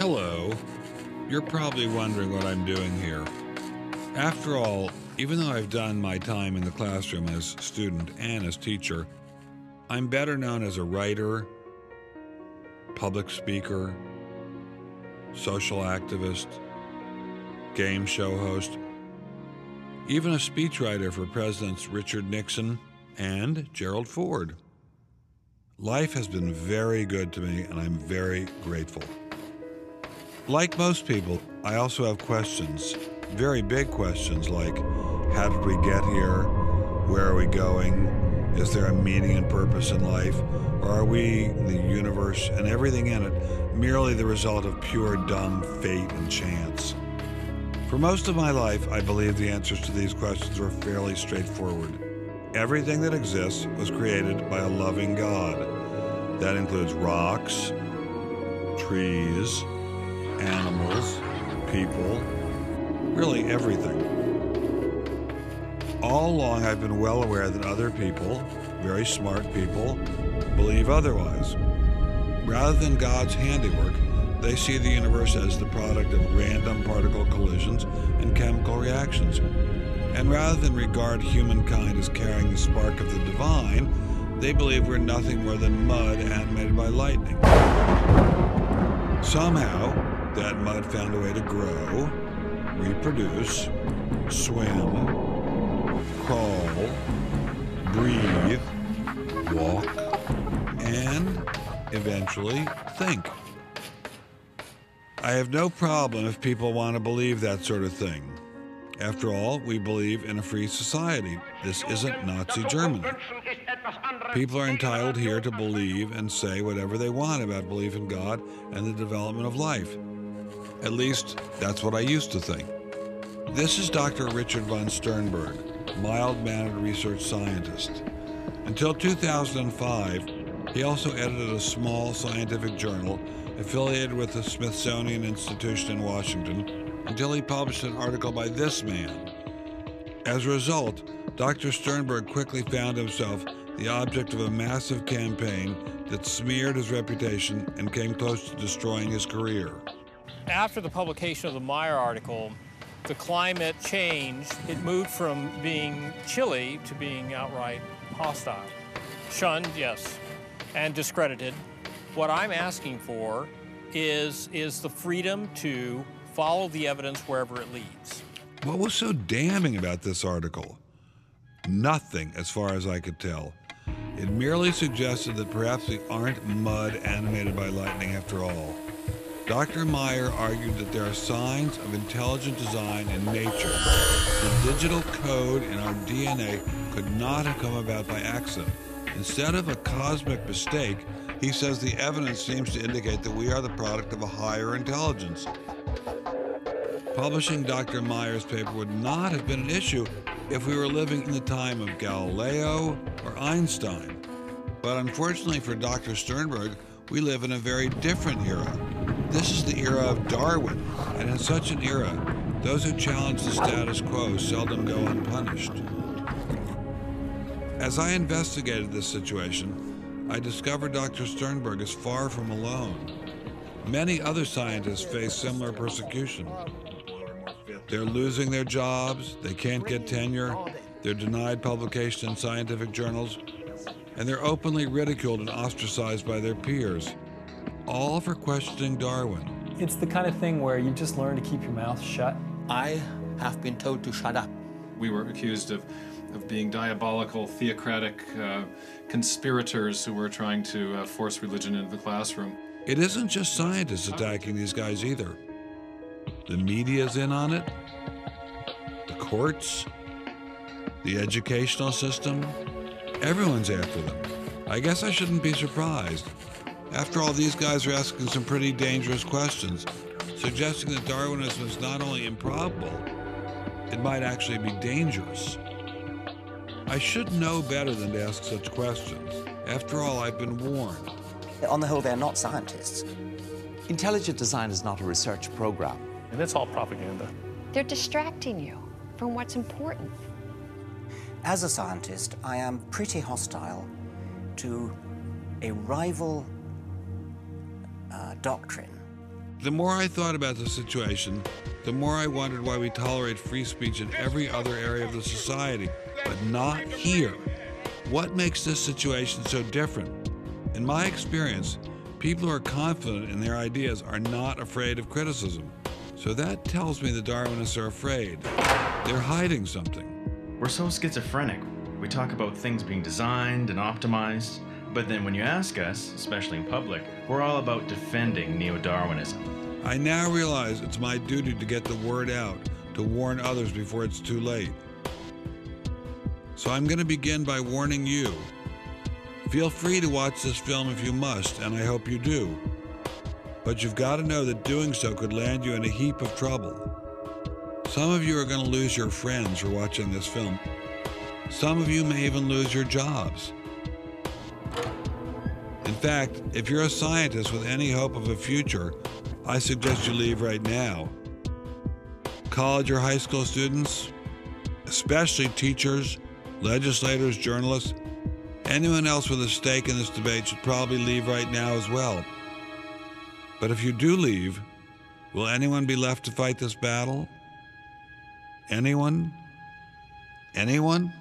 Hello. You're probably wondering what I'm doing here. After all, even though I've done my time in the classroom as student and as teacher, I'm better known as a writer, public speaker, social activist, game show host, even a speechwriter for Presidents Richard Nixon and Gerald Ford. Life has been very good to me, and I'm very grateful. Like most people, I also have questions, very big questions like, how did we get here? Where are we going? Is there a meaning and purpose in life? Or are we, the universe, and everything in it, merely the result of pure dumb fate and chance? For most of my life, I believe the answers to these questions were fairly straightforward. Everything that exists was created by a loving God. That includes rocks, trees, animals, people, really everything. All along, I've been well aware that other people, very smart people, believe otherwise. Rather than God's handiwork, they see the universe as the product of random particle collisions and chemical reactions. And rather than regard humankind as carrying the spark of the divine, they believe we're nothing more than mud animated by lightning. Somehow, that mud found a way to grow, reproduce, swim, crawl, breathe, walk, and eventually think. I have no problem if people want to believe that sort of thing. After all, we believe in a free society. This isn't Nazi Germany. People are entitled here to believe and say whatever they want about belief in God and the development of life. At least, that's what I used to think. This is Dr. Richard von Sternberg, mild-mannered research scientist. Until 2005, he also edited a small scientific journal affiliated with the Smithsonian Institution in Washington until he published an article by this man. As a result, Dr. Sternberg quickly found himself the object of a massive campaign that smeared his reputation and came close to destroying his career. After the publication of the Meyer article, the climate changed. It moved from being chilly to being outright hostile. Shunned, yes, and discredited. What I'm asking for is the freedom to follow the evidence wherever it leads. What was so damning about this article? Nothing, as far as I could tell. It merely suggested that perhaps we aren't mud animated by lightning after all. Dr. Meyer argued that there are signs of intelligent design in nature. The digital code in our DNA could not have come about by accident. Instead of a cosmic mistake, he says the evidence seems to indicate that we are the product of a higher intelligence. Publishing Dr. Meyer's paper would not have been an issue if we were living in the time of Galileo or Einstein. But unfortunately for Dr. Sternberg, we live in a very different era. This is the era of Darwin, and in such an era, those who challenge the status quo seldom go unpunished. As I investigated this situation, I discovered Dr. Sternberg is far from alone. Many other scientists face similar persecution. They're losing their jobs, they can't get tenure, they're denied publication in scientific journals, and they're openly ridiculed and ostracized by their peers, all for questioning Darwin. It's the kind of thing where you just learn to keep your mouth shut. I have been told to shut up. We were accused of being diabolical, theocratic conspirators who were trying to force religion into the classroom. It isn't just scientists attacking these guys either. The media's in on it, the courts, the educational system, everyone's after them. I guess I shouldn't be surprised. After all, these guys are asking some pretty dangerous questions, suggesting that Darwinism is not only improbable, it might actually be dangerous. I should know better than to ask such questions. After all, I've been warned. On the whole, they're not scientists. Intelligent design is not a research program. And it's all propaganda. They're distracting you from what's important. As a scientist, I am pretty hostile to a rival doctrine. The more I thought about the situation, the more I wondered why we tolerate free speech in every other area of the society, but not here. What makes this situation so different? In my experience, people who are confident in their ideas are not afraid of criticism. So that tells me the Darwinists are afraid. They're hiding something. We're so schizophrenic. We talk about things being designed and optimized, but then when you ask us, especially in public, we're all about defending neo-Darwinism. I now realize it's my duty to get the word out, to warn others before it's too late. So I'm going to begin by warning you. Feel free to watch this film if you must, and I hope you do. But you've got to know that doing so could land you in a heap of trouble. Some of you are going to lose your friends for watching this film. Some of you may even lose your jobs. In fact, if you're a scientist with any hope of a future, I suggest you leave right now. College or high school students, especially teachers, legislators, journalists, anyone else with a stake in this debate should probably leave right now as well. But if you do leave, will anyone be left to fight this battle? Anyone? Anyone?